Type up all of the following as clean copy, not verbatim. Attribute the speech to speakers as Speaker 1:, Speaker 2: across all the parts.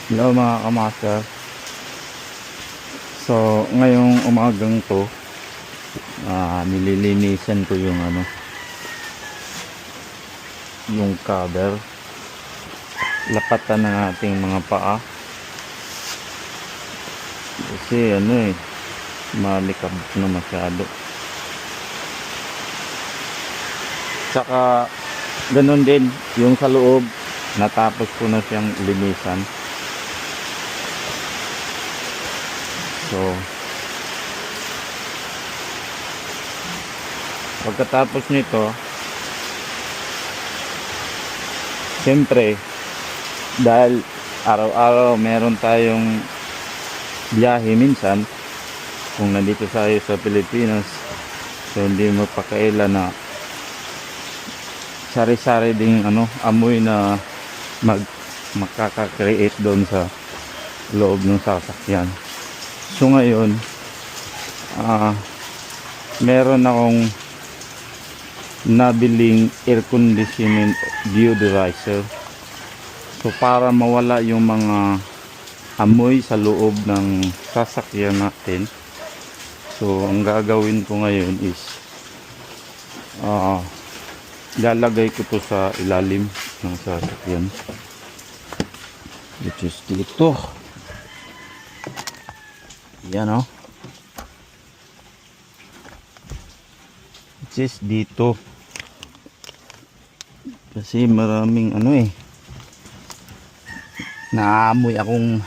Speaker 1: Hello mga kamaster. So ngayong umagang to, nililinisan ko yung yung cover. Lapatan ng ating mga paa. Kasi malikab na masyado. Tsaka ganun din yung sa loob, natapos ko na siyang linisan. So pagkatapos nito, siyempre dahil araw-araw meron tayong biyahe minsan kung nandito tayo sa Pilipinas, so hindi mo pakaila na sari-sari ding amoy na makaka-create doon sa loob ng sasakyan. So ngayon meron akong nabiling air conditioning deodorizer. So para mawala yung mga amoy sa loob ng sasakyan natin, so ang gagawin ko ngayon is lalagay ko to sa ilalim ng sasakyan, which is dito. Yan which is dito, kasi maraming naamoy akong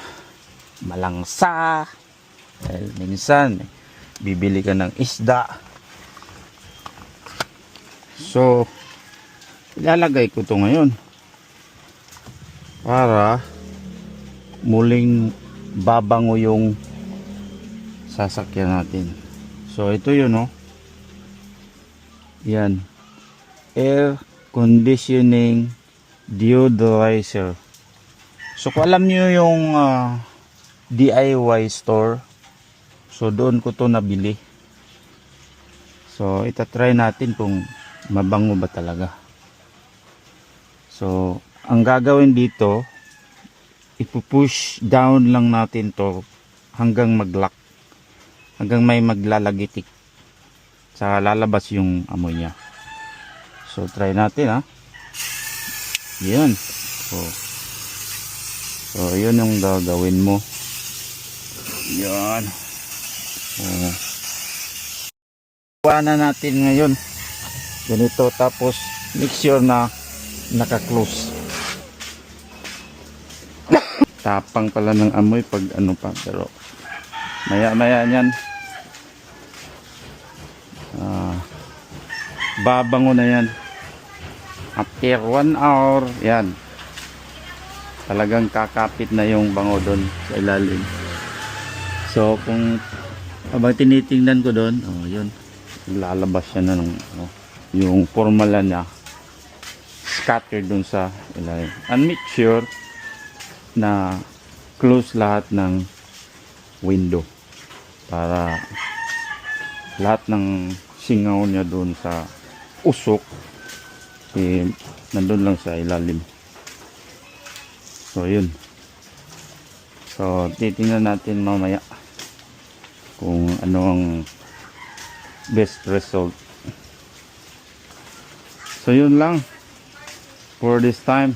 Speaker 1: malangsa dahil minsan bibili ka ng isda. So ilalagay ko to ngayon para muling babango yung sasakyan natin. So ito yun yan, air conditioning deodorizer. So kung alam nyo yung DIY store, so doon ko to nabili. So itatry natin kung mabango ba talaga. So ang gagawin dito, ipupush down lang natin to hanggang mag-lock, hanggang may maglalagitik, saka lalabas yung amoy niya. So try natin yan. So yun yung gagawin mo. Yan. Kuha na natin ngayon ganito, tapos make sure na naka-close. Tapang pala ng amoy pag pero maya niyan babango na yan. After 1 hour, yan, talagang kakapit na yung bango doon sa ilalim. So kung habang tinitingnan ko doon, yun, lalabas siya na ng yung formula niya, scatter doon sa ilalim. And make sure na close lahat ng window para lahat ng singaw niya doon sa usok nandun lang sa ilalim. So yun. So titingnan natin mamaya kung ano ang best result. So yun lang for this time.